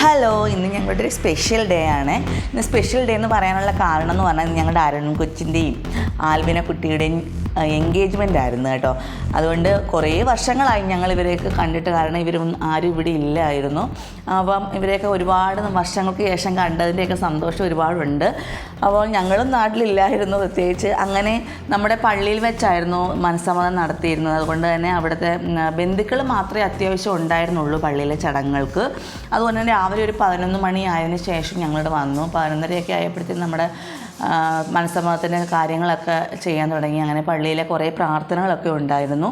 Hello, ഇന്ന് ഞങ്ങളുടെ ഒരു സ്പെഷ്യൽ ഡേ ആണ്. ഇന്ന് സ്പെഷ്യൽ ഡേ എന്ന് പറയാനുള്ള കാരണം എന്ന് പറഞ്ഞാൽ ഞങ്ങളുടെ അരുൺ കൊച്ചിൻ്റെയും ആൽവിന കുട്ടിയുടെയും എൻഗേജ്മെൻ്റ് ആയിരുന്നു കേട്ടോ. അതുകൊണ്ട് കുറേ വർഷങ്ങളായി ഞങ്ങൾ ഇവരെയൊക്കെ കണ്ടിട്ട്, കാരണം ആരും ഇവിടെ ഇല്ലായിരുന്നു. അപ്പം ഇവരെയൊക്കെ ഒരുപാട് വർഷങ്ങൾക്ക് ശേഷം കണ്ടതിൻ്റെയൊക്കെ സന്തോഷം ഒരുപാടുണ്ട്. അപ്പോൾ ഞങ്ങളും നാട്ടിലില്ലായിരുന്നു പ്രത്യേകിച്ച്. അങ്ങനെ നമ്മുടെ പള്ളിയിൽ വെച്ചായിരുന്നു മനസ്സമ്മതം നടത്തിയിരുന്നത്. അതുകൊണ്ട് തന്നെ അവിടുത്തെ ബന്ധുക്കൾ മാത്രമേ അത്യാവശ്യം ഉണ്ടായിരുന്നുള്ളൂ പള്ളിയിലെ ചടങ്ങുകൾക്ക്. അതുകൊണ്ട് തന്നെ രാവിലെ ഒരു 11 മണി ആയതിനു ശേഷം ഞങ്ങളിവിടെ വന്നു. 11:30 ആയപ്പോഴത്തേക്കും നമ്മുടെ മനസ്സമ്മതത്തിൻ്റെ കാര്യങ്ങളൊക്കെ ചെയ്യാൻ തുടങ്ങി. അങ്ങനെ പള്ളിയിലെ കുറേ പ്രാർത്ഥനകളൊക്കെ ഉണ്ടായിരുന്നു.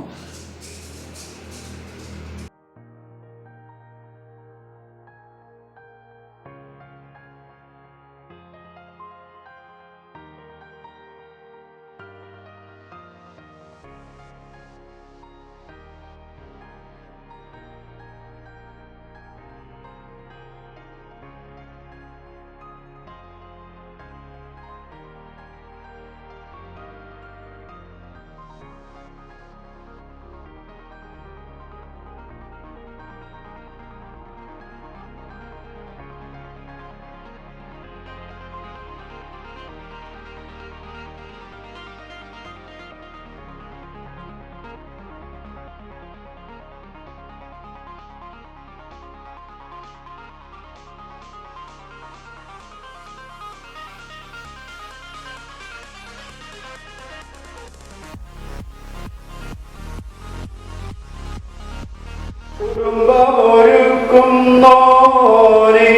കുടുംബമൊരുക്കുന്നോരേ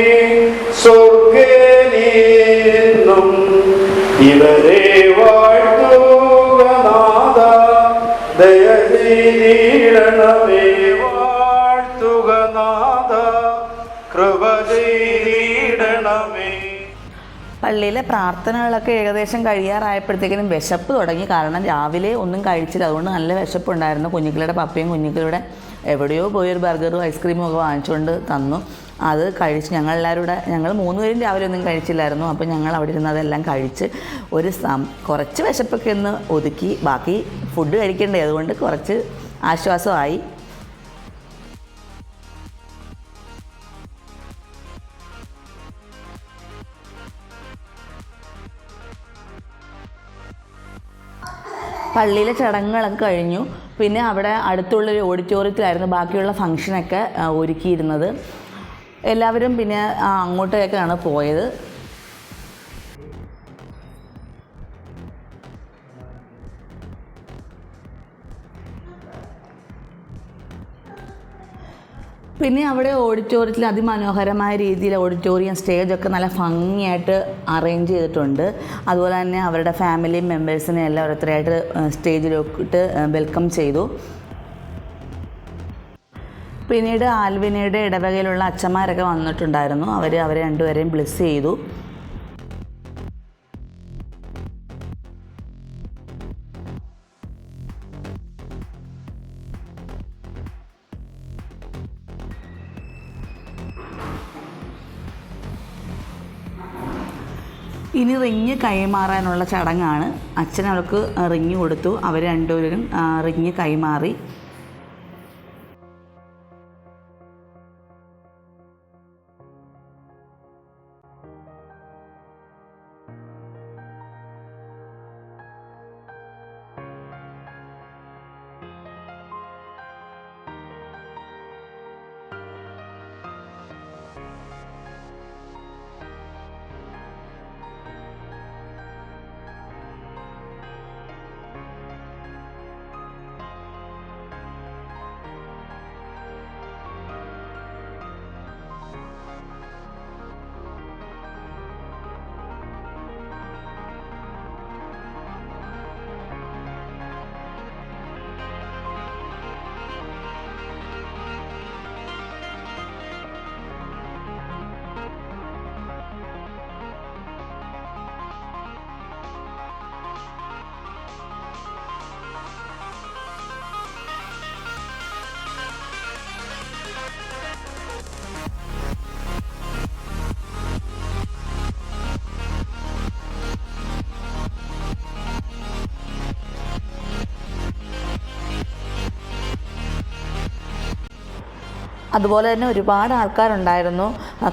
സ്വർഗ്ഗേനിന്നും ഇവരെ വാഴ്ത്തുക നാഥ, ദയ ചെയ്തിടണമേ. വാഴ്ത്തുക നാഥ, കൃപ ചെയ്തിടണമേ. പള്ളിയിലെ പ്രാർത്ഥനകളൊക്കെ ഏകദേശം കഴിയാറായപ്പോഴത്തേക്കിനും വിശപ്പ് തുടങ്ങി. കാരണം രാവിലെ ഒന്നും കഴിച്ചില്ല, അതുകൊണ്ട് നല്ല വിശപ്പുണ്ടായിരുന്നു. കുഞ്ഞുങ്ങളുടെ പപ്പയും കുഞ്ഞുങ്ങളുടെ എവിടെയോ പോയൊരു ബർഗറും ഐസ്ക്രീമും ഒക്കെ വാങ്ങിച്ചുകൊണ്ട് തന്നു. അത് കഴിച്ച് ഞങ്ങൾ 3 പേരും രാവിലെ ഒന്നും കഴിച്ചില്ലായിരുന്നു. അപ്പോൾ ഞങ്ങൾ അവിടെ ഇരുന്ന് അതെല്ലാം കഴിച്ച് കുറച്ച് വിശപ്പൊക്കെ ഒന്ന് ഒതുക്കി. ബാക്കി ഫുഡ് കഴിക്കണ്ടേ, അതുകൊണ്ട് കുറച്ച് ആശ്വാസമായി. പള്ളിയിലെ ചടങ്ങുകളൊക്കെ കഴിഞ്ഞു. പിന്നെ അവിടെ അടുത്തുള്ളൊരു ഓഡിറ്റോറിയത്തിലായിരുന്നു ബാക്കിയുള്ള ഫംഗ്ഷനൊക്കെ ഒരുക്കിയിരുന്നത്. എല്ലാവരും പിന്നെ അങ്ങോട്ടേക്കാണ് പോയത്. പിന്നെ അവിടെ ഓഡിറ്റോറിയത്തിൽ അതിമനോഹരമായ രീതിയിൽ ഓഡിറ്റോറിയം സ്റ്റേജൊക്കെ നല്ല ഭംഗിയായിട്ട് അറേഞ്ച് ചെയ്തിട്ടുണ്ട്. അതുപോലെ തന്നെ അവരുടെ ഫാമിലി മെമ്പേഴ്സിനെ എല്ലാം ഓരോരുത്തരായിട്ട് സ്റ്റേജിലോട്ട് വെൽക്കം ചെയ്തു. പിന്നീട് ആൽവിനയുടെ ഇടവകയിലുള്ള അച്ഛന്മാരൊക്കെ വന്നിട്ടുണ്ടായിരുന്നു. അവരെ രണ്ടുപേരെയും ബ്ലെസ് ചെയ്തു. ഇനി റിങ് കൈമാറാനുള്ള ചടങ്ങാണ്. അച്ഛൻ അവൾക്ക് റിങ് കൊടുത്തു. അവർ രണ്ടുപേരും റിങ് കൈമാറി. അതുപോലെ തന്നെ ഒരുപാട് ആൾക്കാരുണ്ടായിരുന്നു.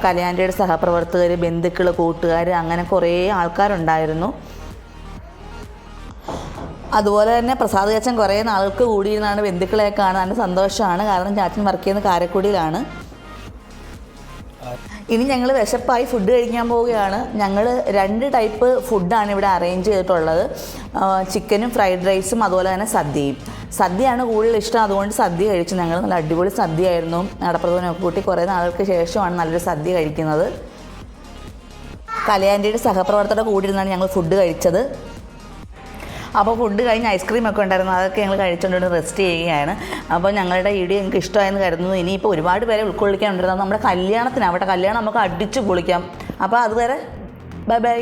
കല്യാണിയുടെ സഹപ്രവർത്തകർ, ബന്ധുക്കൾ, കൂട്ടുകാർ, അങ്ങനെ കുറേ ആൾക്കാരുണ്ടായിരുന്നു. അതുപോലെ തന്നെ പ്രസാദ് ചാച്ചൻ കുറേ നാൾക്ക് കൂടിയിരുന്നാണ് ബന്ധുക്കളെ കാണാൻ. നല്ല സന്തോഷമാണ്, കാരണം ചാച്ചൻ വർക്ക് ചെയ്യുന്നത് കാരക്കുടിയിലാണ്. ഇനി ഞങ്ങൾ വിശപ്പായി ഫുഡ് കഴിക്കാൻ പോവുകയാണ്. ഞങ്ങൾ 2 ടൈപ്പ് ഫുഡാണ് ഇവിടെ അറേഞ്ച് ചെയ്തിട്ടുള്ളത്. ചിക്കനും ഫ്രൈഡ് റൈസും അതുപോലെ തന്നെ സദ്യയും. സദ്യയാണ് കൂടുതൽ ഇഷ്ടം, അതുകൊണ്ട് സദ്യ കഴിച്ചു ഞങ്ങൾ. നല്ല അടിപൊളി സദ്യയായിരുന്നു. നടപ്രഥമനൊക്കെ കൂട്ടി കുറേ നാളുകൾക്ക് ശേഷമാണ് നല്ലൊരു സദ്യ കഴിക്കുന്നത്. കലയാൻ്റിയുടെ സഹപ്രവർത്തകരുടെ കൂടി ഇരുന്നാണ് ഞങ്ങൾ ഫുഡ് കഴിച്ചത്. അപ്പോൾ ഫുഡ് കഴിഞ്ഞ് ഐസ്ക്രീമൊക്കെ ഉണ്ടായിരുന്നു, അതൊക്കെ ഞങ്ങൾ കഴിച്ചുകൊണ്ട് റെസ്റ്റ് ചെയ്യുകയാണ്. അപ്പോൾ ഞങ്ങളുടെ വീഡിയോ നിങ്ങൾക്ക് ഇഷ്ടമായെന്ന് കരുതുന്നു. ഇനിയിപ്പോൾ ഒരുപാട് പേരെ ഉൾക്കൊള്ളിക്കാനുണ്ടായിരുന്നു. നമ്മുടെ കല്യാണത്തിന് അവിടെ കല്യാണം നമുക്ക് അടിച്ചു പൊളിക്കാം. അപ്പോൾ അതുവരെ ബൈ ബൈ.